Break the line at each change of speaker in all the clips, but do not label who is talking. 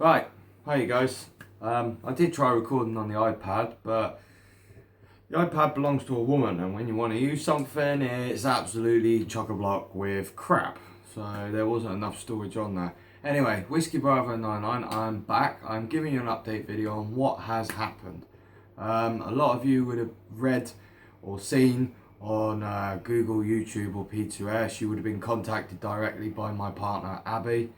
Right, hey guys. I did try recording on the iPad, but the iPad belongs to a woman, and when you want to use something, it's absolutely chock-a-block with crap. So there wasn't enough storage on there. Anyway, wb99, I'm back. I'm giving you an update video on what has happened. A lot of you would have read or seen on Google, YouTube, or P2S. She would have been contacted directly by my partner Abby.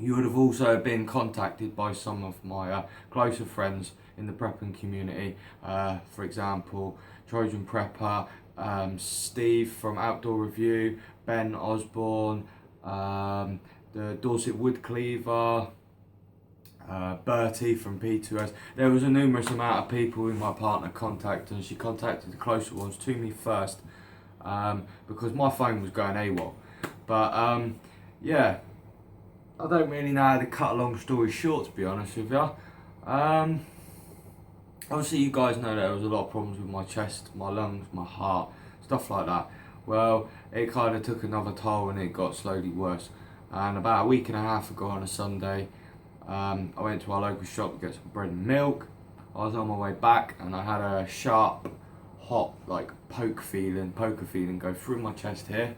You would have also been contacted by some of my closer friends in the prepping community. For example, Trojan Prepper, Steve from Outdoor Review, Ben Osborne, the Dorset Wood Cleaver, Bertie from P2S. There was a numerous amount of people who my partner contacted, and she contacted the closer ones to me first because my phone was going AWOL. But yeah, I don't really know how to cut a long story short, to be honest with you. Obviously you guys know that there was a lot of problems with my chest, my lungs, my heart, stuff like that. Well, it kind of took another toll and it got slowly worse. And about a week and a half ago on a Sunday, I went to our local shop to get some bread and milk. I was on my way back and I had a sharp, hot, like poker feeling go through my chest here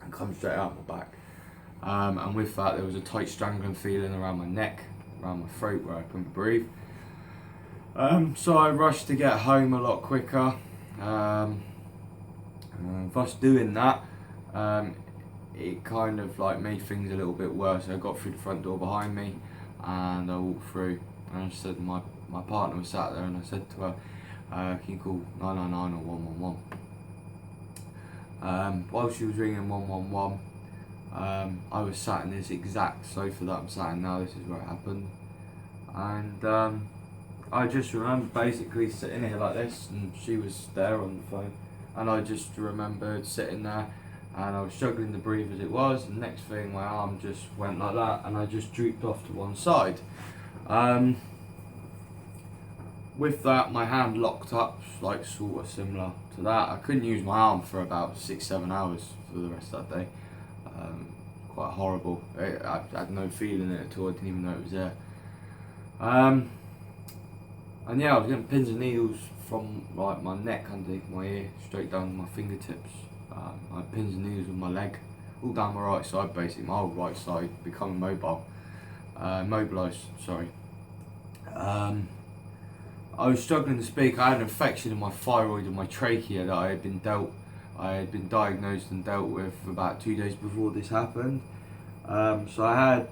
and come straight out my back. And with that there was a tight strangling feeling around my neck, around my throat where I couldn't breathe. So I rushed to get home a lot quicker. Thus doing that, it kind of like made things a little bit worse. I got through the front door behind me and I walked through and I said my partner was sat there and I said to her, can you call 999 or 111? While she was ringing 111, I was sat in this exact sofa that I'm sat in now. This is where it happened, and I just remember basically sitting here like this and she was there on the phone, and I just remembered sitting there and I was struggling to breathe as it was, and next thing my arm just went like that and I just drooped off to one side. With that, my hand locked up, like sort of similar to that. I couldn't use my arm for about 6-7 hours for the rest of that day. Quite horrible. I had no feeling in it at all. I didn't even know it was there. And yeah, I was getting pins and needles from like my neck underneath my ear straight down to my fingertips. I had pins and needles with my leg, all down my right side basically. My whole right side becoming mobilised. Sorry. I was struggling to speak. I had an infection in my thyroid and my trachea that I had been diagnosed and dealt with about 2 days before this happened. So I had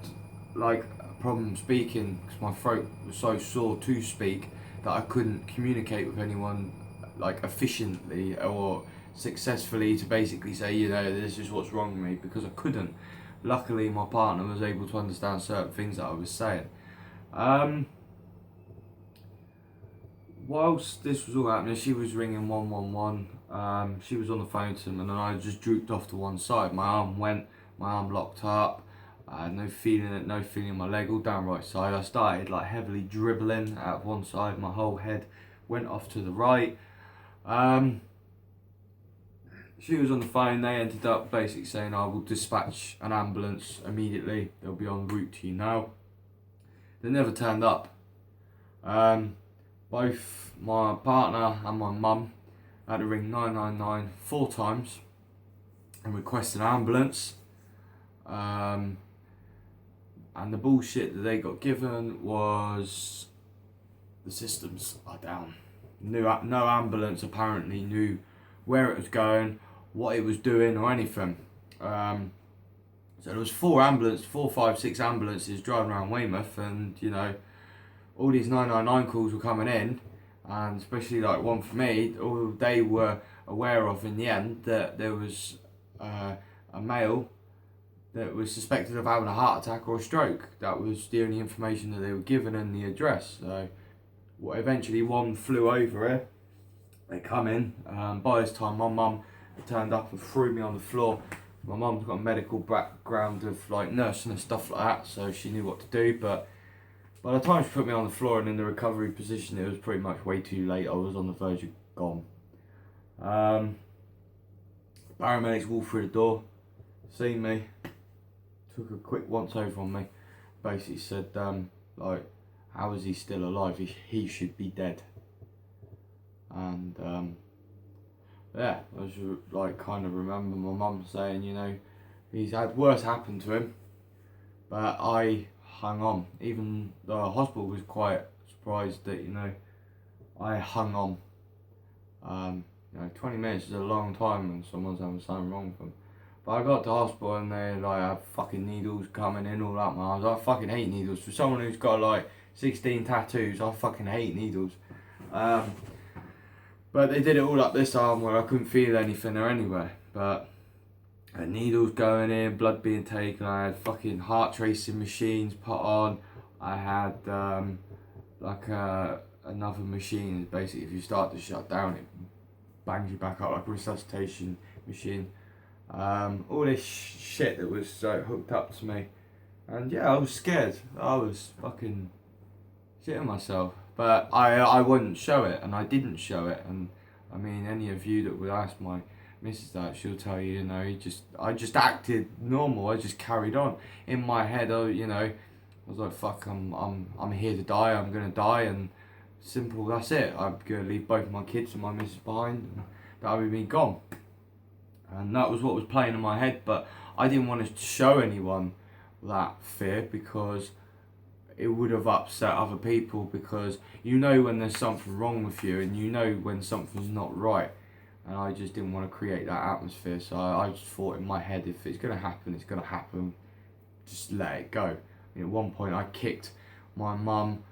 like a problem speaking because my throat was so sore to speak that I couldn't communicate with anyone like efficiently or successfully to basically say, you know, this is what's wrong with me, because I couldn't. Luckily my partner was able to understand certain things that I was saying. Whilst this was all happening, she was ringing 111. She was on the phone to them, and then I just drooped off to one side. My arm locked up. I had no feeling in my leg, all down right side. I started like heavily dribbling out of one side. My whole head went off to the right. She was on the phone. They ended up basically saying, I will dispatch an ambulance immediately. They'll be en route to you now. They never turned up. Both my partner and my mum had to ring 999 4 times and request an ambulance. And the bullshit that they got given was the systems are down. No ambulance apparently knew where it was going, what it was doing, or anything. So there was 4, 5, 6 ambulances driving around Weymouth, and you know, all these 999 calls were coming in, and especially like one for me, all they were aware of in the end that there was a male that was suspected of having a heart attack or a stroke. That was the only information that they were given and the address. So eventually one flew over it, they come in, by this time my mum turned up and threw me on the floor. My mum's got a medical background of like nursing and stuff like that, so she knew what to do, but by the time she put me on the floor and in the recovery position, it was pretty much way too late. I was on the verge of gone. Paramedics walked through the door, seen me, took a quick once over on me, basically said, like, how is he still alive? He should be dead. And yeah, I was like, kind of remember my mum saying, you know, he's had worse happen to him, but I hung on. Even the hospital was quite surprised that, you know, I hung on. You know, 20 minutes is a long time when someone's having something wrong with them. But I got to hospital and they like have fucking needles coming in all up my arms. I fucking hate needles. For someone who's got like 16 tattoos, I fucking hate needles. But they did it all up this arm where I couldn't feel anything or anywhere. But needles going in, blood being taken. I had fucking heart tracing machines put on. I had like another machine. Basically, if you start to shut down, it bangs you back up like a resuscitation machine. All this shit that was hooked up to me, and yeah, I was scared. I was fucking shitting myself, but I wouldn't show it, and I didn't show it. And I mean, any of you that would ask my missus that, she'll tell you, you know, I just acted normal. I just carried on in my head. You know, I was like, fuck, I'm here to die. I'm gonna die, and simple. That's it. I'm gonna leave both my kids and my missus behind, and that'll be me gone. And that was what was playing in my head, but I didn't want to show anyone that fear because it would have upset other people, because you know when there's something wrong with you and you know when something's not right. And I just didn't want to create that atmosphere, so I just thought in my head, if it's going to happen, it's going to happen. Just let it go. I mean, at one point I kicked my mum,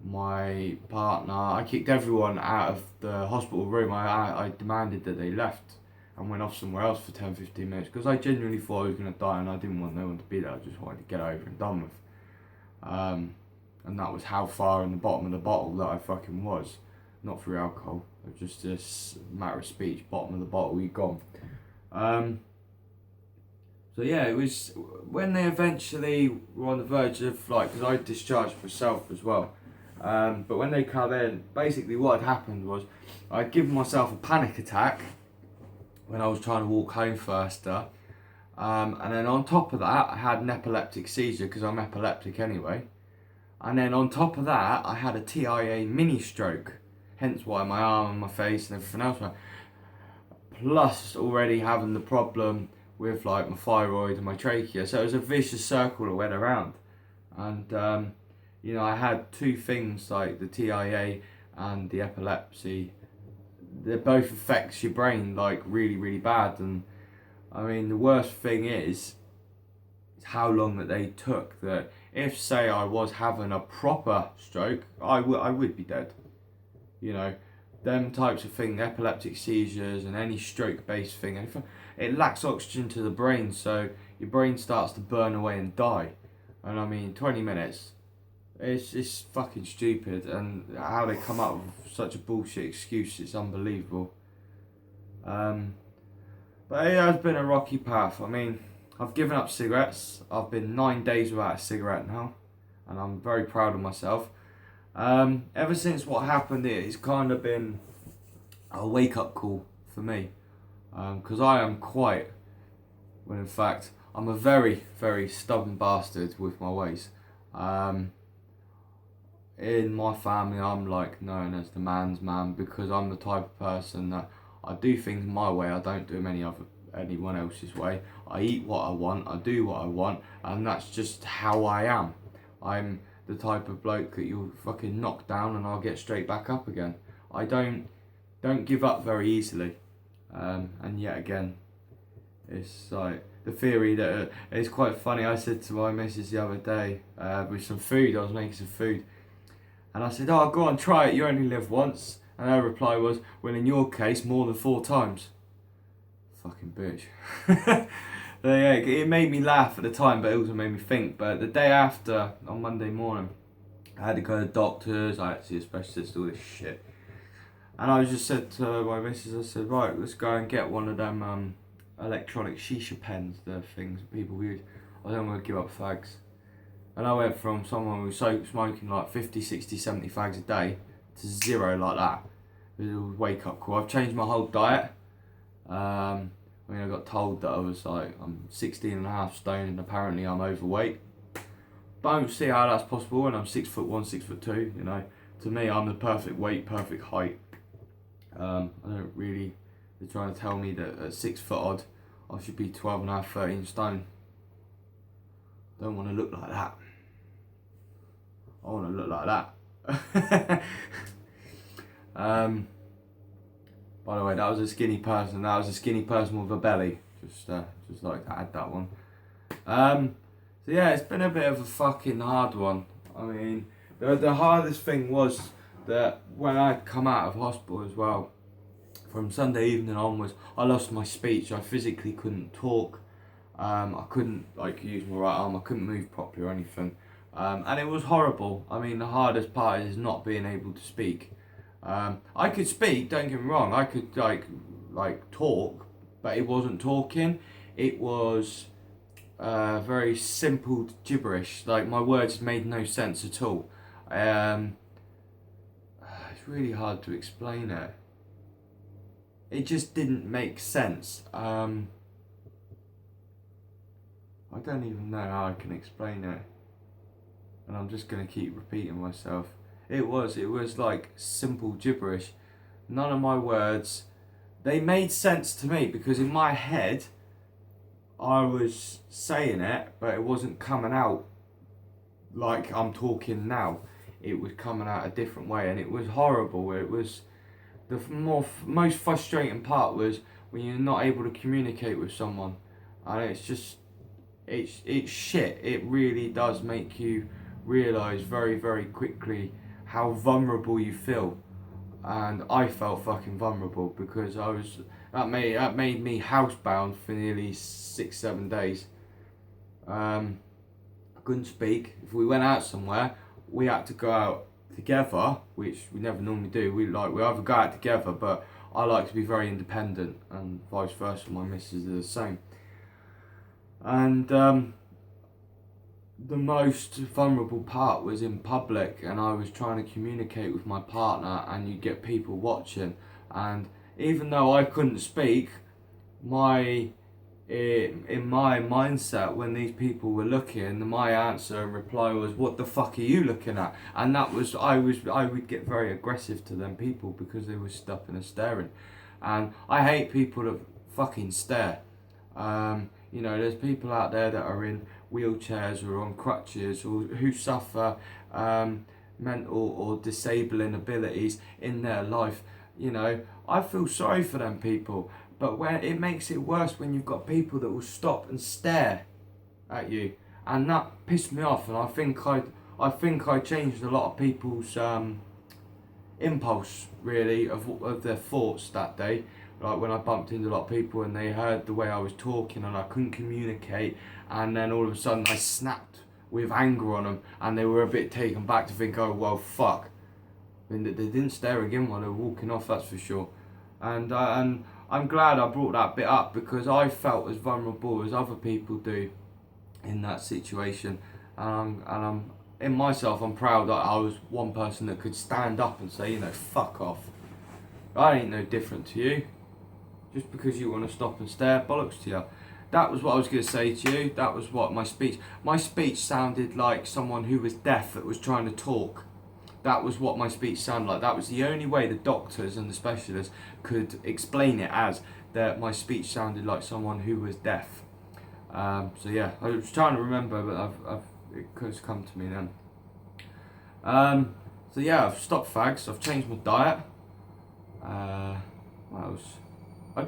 my partner, I kicked everyone out of the hospital room. I demanded that they left and went off somewhere else for 10-15 minutes because I genuinely thought I was going to die and I didn't want no one to be there. I just wanted to get over and done with. And that was how far in the bottom of the bottle that I fucking was. Not through alcohol, it was just this matter of speech, bottom of the bottle, you gone. So yeah, it was when they eventually were on the verge of, like, because I discharged myself as well. But when they come in, basically what had happened was I'd given myself a panic attack when I was trying to walk home first. And then on top of that, I had an epileptic seizure because I'm epileptic anyway. And then on top of that, I had a TIA mini stroke. Hence why my arm and my face and everything else. Plus already having the problem with like my thyroid and my trachea. So it was a vicious circle that went around. And you know, I had two things, like the TIA and the epilepsy. They both affects your brain like really, really bad. And I mean, the worst thing is how long that they took. That if, say, I was having a proper stroke, I would be dead. You know, them types of thing, epileptic seizures and any stroke-based thing, it lacks oxygen to the brain, so your brain starts to burn away and die. And I mean, 20 minutes, it's fucking stupid. And how they come up with such a bullshit excuse, it's unbelievable. But it has been a rocky path. I mean, I've given up cigarettes. I've been 9 days without a cigarette now, and I'm very proud of myself. Ever since what happened, it's kind of been a wake-up call for me, because I am quite, well, in fact, I'm a very, very stubborn bastard with my ways. In my family, I'm like known as the man's man because I'm the type of person that I do things my way. I don't do them anyone else's way. I eat what I want, I do what I want, and that's just how I am. I'm the type of bloke that you'll fucking knock down and I'll get straight back up again. I don't give up very easily. And yet again, it's like the theory that it's quite funny. I said to my missus the other day with some food, I was making some food, and I said, "Oh, go on, try it, you only live once." And her reply was, "Well, in your case, more than 4 times." Fucking bitch. So yeah, it made me laugh at the time, but it also made me think. But the day after, on Monday morning, I had to go to doctors, I had to see a specialist, all this shit. And I just said to my missus, I said, right, let's go and get one of them electronic shisha pens, the things people use. I don't want to give up fags. And I went from someone who was smoking like 50, 60, 70 fags a day to 0 like that. It was a wake up call. I've changed my whole diet. I mean, I got told that I was like, I'm 16.5 stone and apparently I'm overweight. don't see how that's possible when I'm 6'1", 6'2", you know. To me, I'm the perfect weight, perfect height. I don't really, they're trying to tell me that at 6 foot odd, I should be 12 and a half, 13 stone. Don't want to look like that. I want to look like that. By the way, that was a skinny person. That was a skinny person with a belly. Just like to add that one. So yeah, it's been a bit of a fucking hard one. I mean, the hardest thing was that when I'd come out of hospital as well, from Sunday evening onwards, I lost my speech. I physically couldn't talk. I couldn't like use my right arm. I couldn't move properly or anything. And it was horrible. I mean, the hardest part is not being able to speak. I could speak, don't get me wrong, I could like talk, but it wasn't talking, it was very simple gibberish, like my words made no sense at all. It's really hard to explain it. It just didn't make sense. I don't even know how I can explain it, and I'm just going to keep repeating myself. It was like simple gibberish. None of my words, they made sense to me because in my head, I was saying it, but it wasn't coming out like I'm talking now. It was coming out a different way, and it was horrible. It was the most frustrating part was when you're not able to communicate with someone, and it's shit. It really does make you realise very, very quickly how vulnerable you feel, and I felt fucking vulnerable because that made me housebound for nearly 6-7 days. I couldn't speak. If we went out somewhere, we had to go out together, which we never normally do. We either go out together, but I like to be very independent, and vice versa. My missus is the same. And the most vulnerable part was in public, and I was trying to communicate with my partner, and you get people watching, and even though I couldn't speak, in my mindset when these people were looking, my answer and reply was, "What the fuck are you looking at?" And that was I would get very aggressive to them people because they were stopping and staring, and I hate people that fucking stare. You know, there's people out there that are in wheelchairs or on crutches or who suffer mental or disabling abilities in their life. You know, I feel sorry for them people, but when it makes it worse when you've got people that will stop and stare at you, and that pissed me off. And I think I changed a lot of people's impulse really of their thoughts that day. Like when I bumped into a lot of people and they heard the way I was talking and I couldn't communicate, and then all of a sudden I snapped with anger on them, and they were a bit taken back to think, oh well, fuck. I mean, they didn't stare again while they were walking off, that's for sure. And I'm glad I brought that bit up because I felt as vulnerable as other people do in that situation. And I'm in myself, I'm proud that I was one person that could stand up and say, you know, fuck off. I ain't no different to you. Just because you want to stop and stare, bollocks to you. That was what I was going to say to you. That was what my speech sounded like someone who was deaf that was trying to talk. That was what my speech sounded like. That was the only way the doctors and the specialists could explain it, as that my speech sounded like someone who was deaf. So yeah, I was trying to remember, but it has come to me then. So yeah, I've stopped fags. I've changed my diet. What else? I'm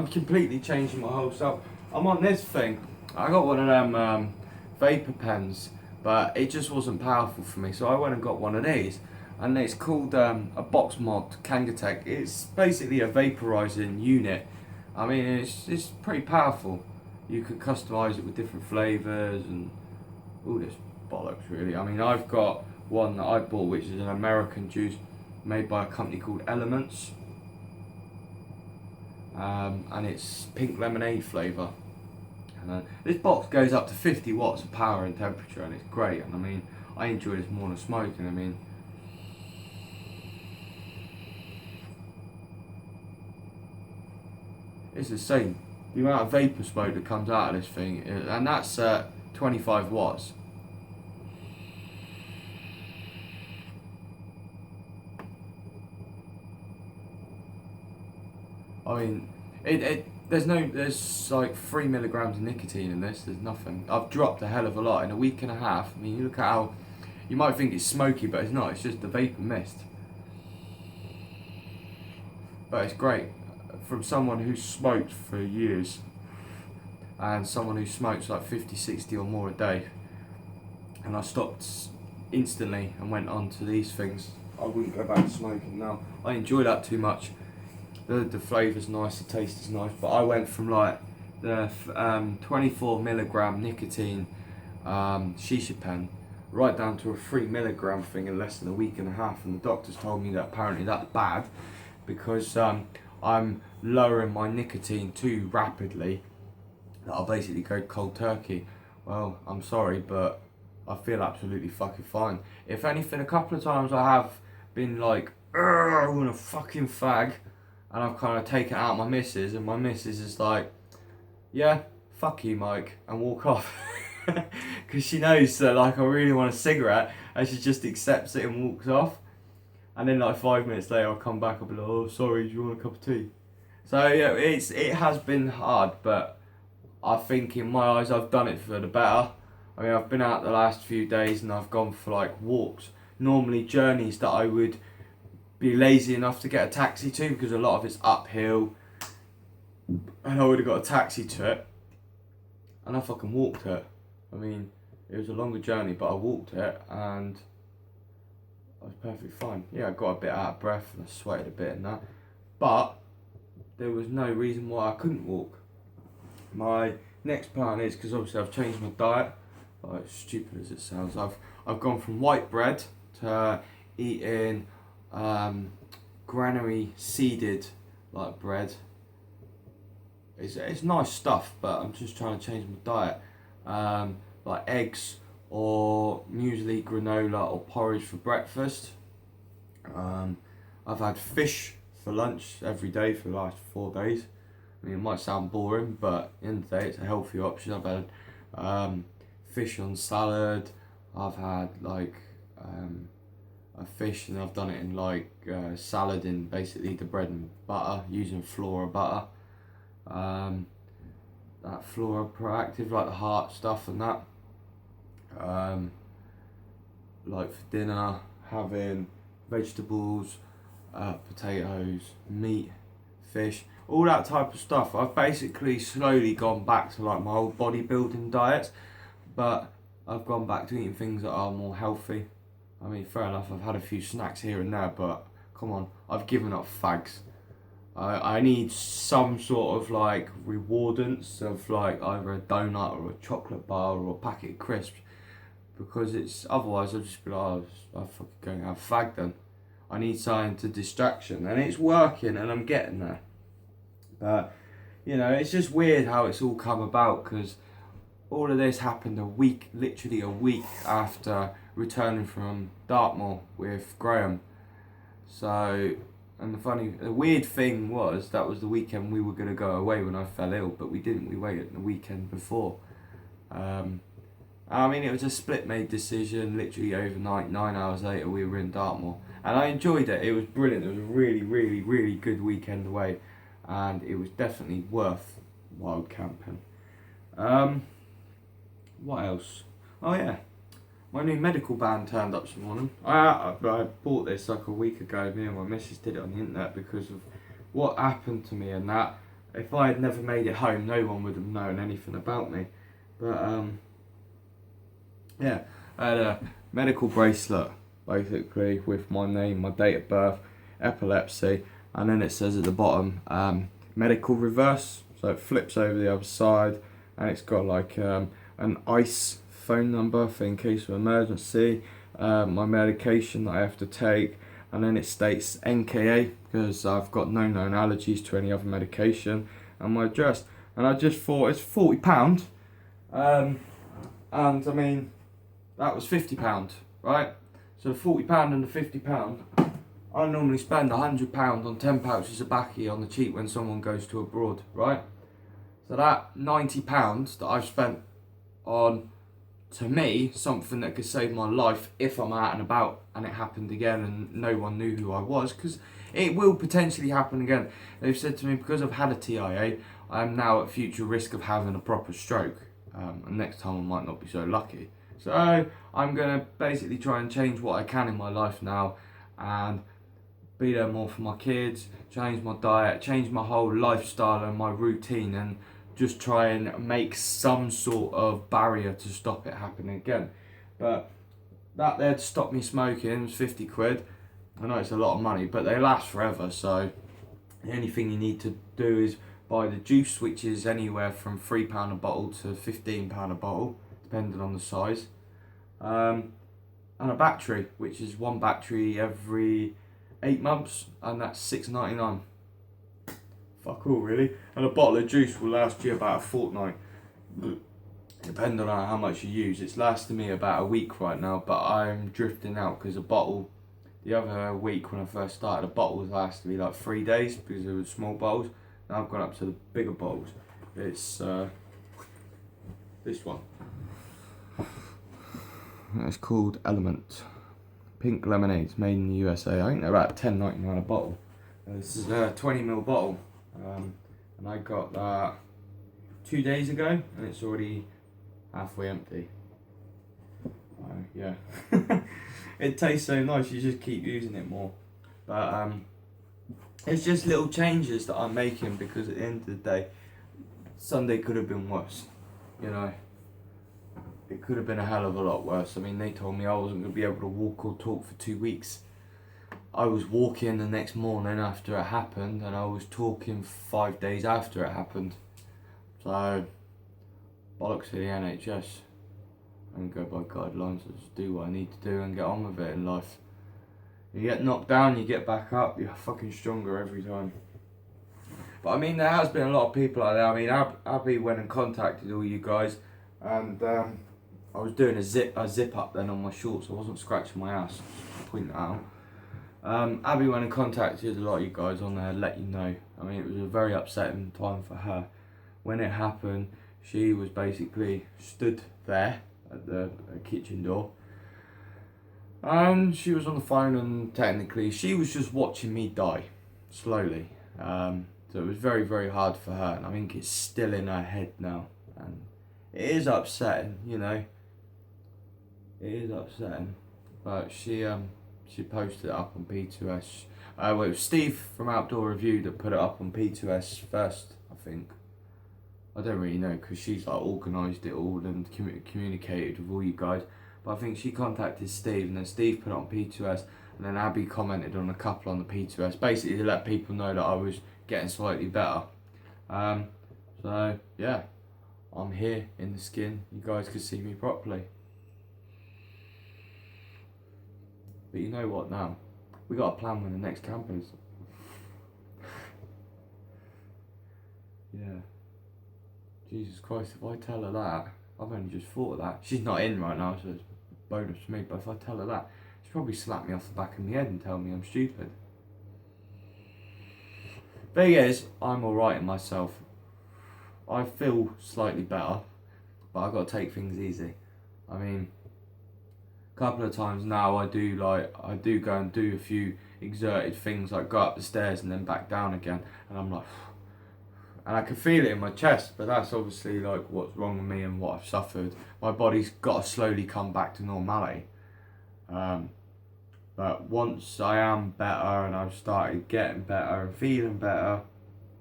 completely changing my whole self. I'm on this thing. I got one of them vapor pens, but it just wasn't powerful for me, so I went and got one of these, and it's called a Box Mod Kangatech. It's basically a vaporizing unit. I mean, it's pretty powerful. You can customize it with different flavors and all this bollocks, really. I mean, I've got one that I bought, which is an American juice made by a company called Elements. And it's pink lemonade flavour. And this box goes up to 50 watts of power and temperature, and it's great. And I mean, I enjoy this more than smoking. I mean, it's insane the amount of vapour smoke that comes out of this thing, and that's 25 watts. I mean, there's like 3 milligrams of nicotine in this. There's nothing. I've dropped a hell of a lot in a week and a half. I mean, you look at how, you might think it's smoky, but it's not. It's just the vapor mist. But it's great from someone who's smoked for years and someone who smokes like 50, 60 or more a day. And I stopped instantly and went on to these things. I wouldn't go back to smoking now. I enjoy that too much. The flavour's nice, the taste is nice, but I went from like the 24 milligram nicotine shisha pen right down to a 3 milligram thing in less than a week and a half, and the doctors told me that apparently that's bad because I'm lowering my nicotine too rapidly, that I'll basically go cold turkey. Well, I'm sorry, but I feel absolutely fucking fine. If anything, a couple of times I have been like, I want a fucking fag, and I've kind of taken out my missus, and my missus is like, yeah, fuck you, Mike, and walk off. Because she knows that like I really want a cigarette, and she just accepts it and walks off. And then like 5 minutes later I'll come back, I'll be like, oh sorry, do you want a cup of tea? So yeah, it has been hard, but I think in my eyes I've done it for the better. I mean, I've been out the last few days and I've gone for like walks, normally journeys that I would be lazy enough to get a taxi to because a lot of it's uphill, and I would have got a taxi to it, and I fucking walked it. I mean, it was a longer journey, but I walked it and I was perfectly fine. Yeah, I got a bit out of breath and I sweated a bit and that, but there was no reason why I couldn't walk. My next plan is, because obviously I've changed my diet, like stupid as it sounds, I've gone from white bread to eating granary seeded like bread. It's nice stuff, but I'm just trying to change my diet. Like eggs or muesli, granola or porridge for breakfast. I've had fish for lunch every day for the last 4 days. I mean, it might sound boring, but at the end of the day, it's a healthy option. I've had fish on salad. I've had like a fish, and I've done it in like salad in basically the bread and butter using Flora butter. That Flora Proactive, like the heart stuff and that. Like for dinner, having vegetables, potatoes, meat, fish, all that type of stuff. I've basically slowly gone back to like my old bodybuilding diet, but I've gone back to eating things that are more healthy. I mean, fair enough, I've had a few snacks here and there, but come on, I've given up fags. I need some sort of like rewardance of like either a donut or a chocolate bar or a packet of crisps, because it's otherwise I'll just be like, oh, I'm fucking going to have fag then. I need something to distraction, and it's working and I'm getting there. But you know, it's just weird how it's all come about, because all of this happened literally a week after returning from Dartmoor with Graham. So, and the weird thing was, that was the weekend we were going to go away when I fell ill, but we didn't. We waited the weekend before. I mean, it was a split-made decision. Literally overnight, 9 hours later, we were in Dartmoor, and I enjoyed it. It was brilliant. It was a really, really, really good weekend away, and it was definitely worth wild camping. What else? Oh yeah, my new medical band turned up this morning. I bought this like a week ago. Me and my missus did it on the internet because of what happened to me and that. If I had never made it home, no one would have known anything about me. But yeah, I had a medical bracelet basically with my name, my date of birth, epilepsy, and then it says at the bottom medical reverse, so it flips over the other side, and it's got like an ICE phone number for in case of emergency, my medication that I have to take, and then it states NKA because I've got no known allergies to any other medication, and my address. And I just thought, it's £40, and I mean, that was £50, right? So the £40 and the £50, I normally spend £100 on 10 pouches of baccy on the cheap when someone goes to abroad, right? So that £90 that I've spent on to me, something that could save my life if I'm out and about and it happened again and no one knew who I was, because it will potentially happen again. They've said to me, because I've had a TIA, I am now at future risk of having a proper stroke. And next time I might not be so lucky. So I'm going to basically try and change what I can in my life now and be there more for my kids, change my diet, change my whole lifestyle and my routine, and just try and make some sort of barrier to stop it happening again. But that there to stop me smoking was 50 quid. I know it's a lot of money, but they last forever, so the only thing you need to do is buy the juice, which is anywhere from £3 a bottle to £15 a bottle, depending on the size. And a battery, which is one battery every 8 months, and that's £6.99. Fuck all, really. And a bottle of juice will last you about a fortnight, depending on how much you use. It's lasting me about a week right now, but I'm drifting out because a bottle, the other week when I first started, a bottle was lasted me like 3 days because it was small bottles. Now I've gone up to the bigger bottles. It's this one. It's called Element. Pink lemonade. It's made in the USA. I think they're about £10.99 a bottle. This is a 20ml bottle. And I got that 2 days ago and it's already halfway empty. Yeah. It tastes so nice, you just keep using it more. But it's just little changes that I'm making, because at the end of the day, Sunday could have been worse, you know. It could have been a hell of a lot worse. I mean, they told me I wasn't going to be able to walk or talk for 2 weeks. I was walking the next morning after it happened, and I was talking 5 days after it happened. So, bollocks to the NHS. I don't go by guidelines, I just do what I need to do and get on with it in life. You get knocked down, you get back up, you're fucking stronger every time. But I mean, there has been a lot of people like that. I mean, Abby went and contacted all you guys, and I was doing a zip up then on my shorts. I wasn't scratching my ass, just point that out. Abby went and contacted a lot of you guys on there, let you know. I mean, it was a very upsetting time for her. When it happened, she was basically stood there at the kitchen door. And she was on the phone, and technically she was just watching me die, slowly. So it was very, very hard for her, and I think it's still in her head now. And it is upsetting, you know. It is upsetting. But she posted it up on P2S. Well, it was Steve from Outdoor Review that put it up on P2S first, I think. I don't really know, because she's like organised it all and communicated with all you guys. But I think she contacted Steve, and then Steve put it on P2S, and then Abby commented on a couple on the P2S, basically to let people know that I was getting slightly better. So yeah, I'm here in the skin. You guys can see me properly. But you know what now? We got a plan when the next camp is. Yeah. Jesus Christ, if I tell her that, I've only just thought of that. She's not in right now, so it's a bonus for me, but if I tell her that, she'll probably slap me off the back of my head and tell me I'm stupid. Thing is, I'm alright in myself. I feel slightly better, but I've got to take things easy. I mean, a couple of times now I do go and do a few exerted things, like go up the stairs and then back down again, and I'm like, and I can feel it in my chest, but that's obviously like what's wrong with me and what I've suffered. My body's got to slowly come back to normality. But once I am better and I've started getting better and feeling better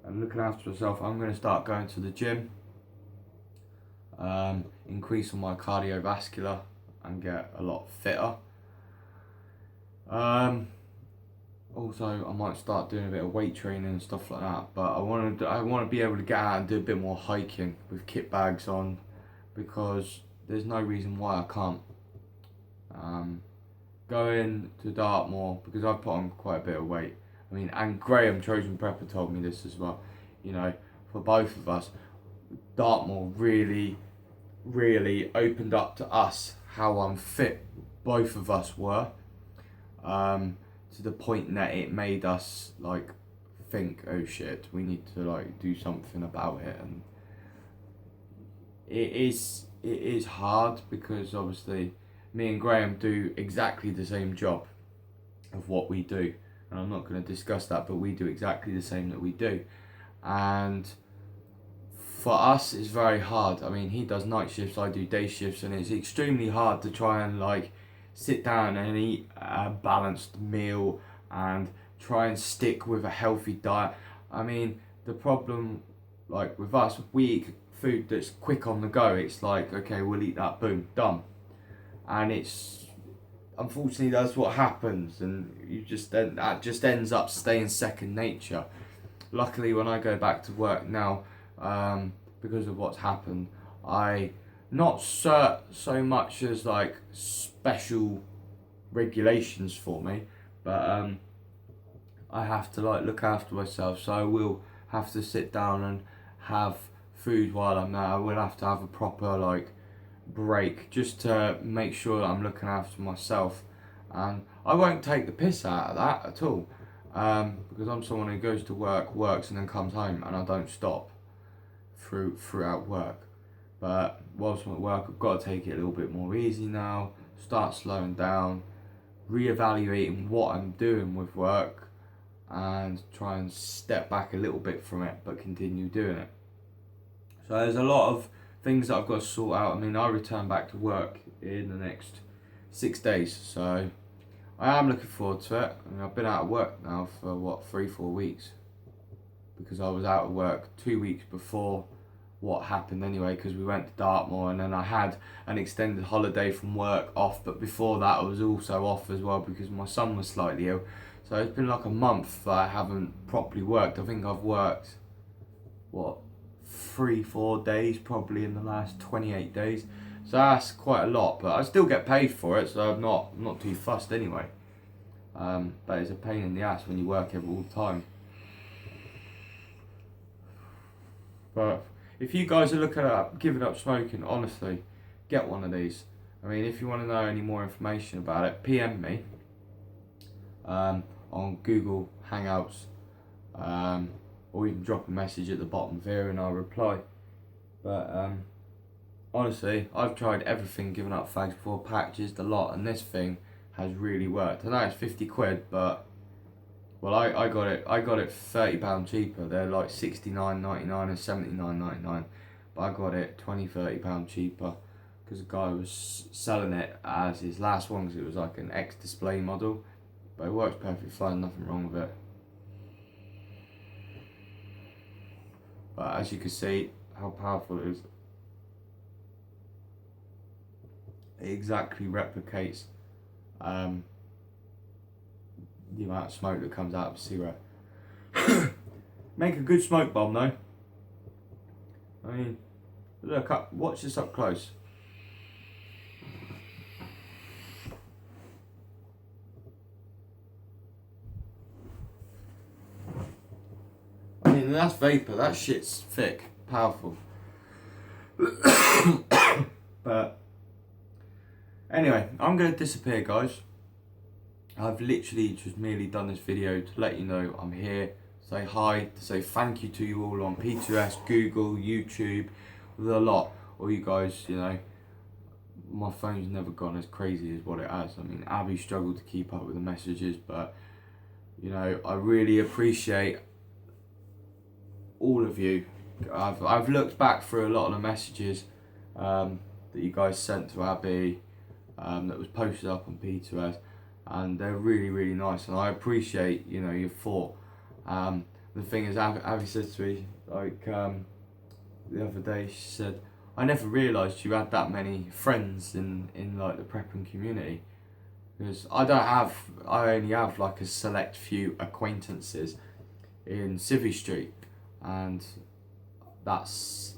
and looking after myself, I'm going to start going to the gym, increase on my cardiovascular and get a lot fitter. Also, I might start doing a bit of weight training and stuff like that. But I want to be able to get out and do a bit more hiking with kit bags on, because there's no reason why I can't. Going to Dartmoor, because I've put on quite a bit of weight. I mean, and Graham Trojan Prepper told me this as well. You know, for both of us, Dartmoor really, really opened up to us how unfit both of us were. To the point that it made us like think, oh shit, we need to like do something about it. And it is it is hard because obviously me and Graham do exactly the same job of what we do, and I'm not going to discuss that, but we do exactly the same that we do, and for us it's very hard. I mean, he does night shifts, I do day shifts, and it's extremely hard to try and like sit down and eat a balanced meal and try and stick with a healthy diet. I mean, the problem, like with us, we eat food that's quick on the go. It's like, okay, we'll eat that, boom, done. And it's, unfortunately, that's what happens, and that just ends up staying second nature. Luckily, when I go back to work now, because of what's happened, I not so much as like special regulations for me, but I have to like look after myself, so I will have to sit down and have food while I'm there. I will have to have a proper like break just to make sure that I'm looking after myself, and I won't take the piss out of that at all, because I'm someone who goes to work, works, and then comes home, and I don't stop throughout work. But whilst I'm at work, I've got to take it a little bit more easy now, start slowing down, reevaluating what I'm doing with work, and try and step back a little bit from it, but continue doing it. So there's a lot of things that I've got to sort out. I mean, I return back to work in the next 6 days, so I am looking forward to it. I mean, I've been out of work now for 3-4 weeks, because I was out of work 2 weeks before what happened anyway, because we went to Dartmoor, and then I had an extended holiday from work off, but before that I was also off as well because my son was slightly ill. So it's been like a month that I haven't properly worked. I think I've worked 3-4 days probably in the last 28 days, so that's quite a lot, but I still get paid for it, so I'm not too fussed anyway. But it's a pain in the ass when you work all the time. But if you guys are looking at giving up smoking, honestly, get one of these. I mean, if you want to know any more information about it, PM me on Google Hangouts, or you can drop a message at the bottom of here and I'll reply. But honestly, I've tried everything, giving up fags before, patches, the lot, and this thing has really worked. I know it's 50 quid, but well, I got it £30 cheaper. They're like £69.99 and £79.99, but I got it £20-30 cheaper because the guy was selling it as his last one, because it was like an X display model, but it works perfectly fine, nothing wrong with it. But as you can see how powerful it is, it exactly replicates the amount of smoke that comes out of a cigarette. Make a good smoke bomb though. I mean, look up, watch this up close. I mean, that's vapor, that shit's thick, powerful. But anyway, I'm going to disappear, guys. I've literally just merely done this video to let you know I'm here, say hi, to say thank you to you all on P2S, Google, YouTube, the lot. All you guys, you know, my phone's never gone as crazy as what it has. I mean, Abby struggled to keep up with the messages, but, you know, I really appreciate all of you. I've looked back through a lot of the messages that you guys sent to Abby, that was posted up on P2S, and they're really, really nice, and I appreciate, you know, your thought. The thing is, Abby said to me, like, the other day, she said, I never realised you had that many friends in like the prepping community, because I only have like a select few acquaintances in Civvy Street, and that's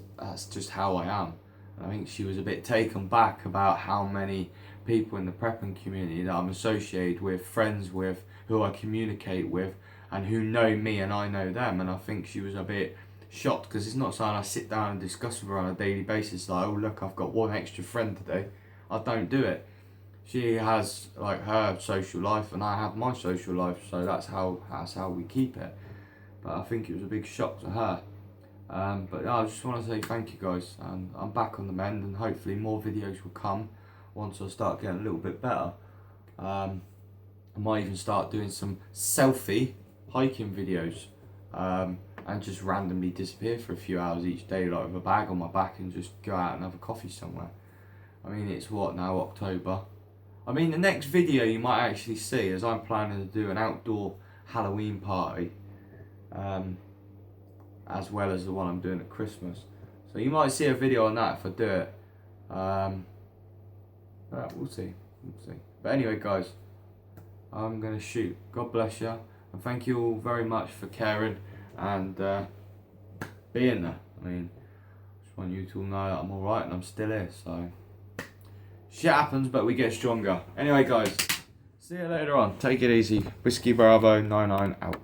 just how I am. And I think she was a bit taken back about how many people in the prepping community that I'm associated with, friends with, who I communicate with, and who know me and I know them. And I think she was a bit shocked, because it's not something I sit down and discuss with her on a daily basis, like, oh look, I've got one extra friend today. I don't do it. She has like her social life and I have my social life, so that's how we keep it. But I think it was a big shock to her. But I just want to say thank you guys, and I'm back on the mend, and hopefully more videos will come once I start getting a little bit better. I might even start doing some selfie hiking videos, and just randomly disappear for a few hours each day, like with a bag on my back, and just go out and have a coffee somewhere. I mean, it's what now, October? I mean, the next video you might actually see is I'm planning to do an outdoor Halloween party, as well as the one I'm doing at Christmas. So you might see a video on that if I do it. We'll see. But anyway, guys, I'm going to shoot. God bless you. And thank you all very much for caring and being there. I mean, I just want you to all know that I'm alright and I'm still here. So, shit happens, but we get stronger. Anyway, guys, see you later on. Take it easy. Whiskey Bravo 99 out.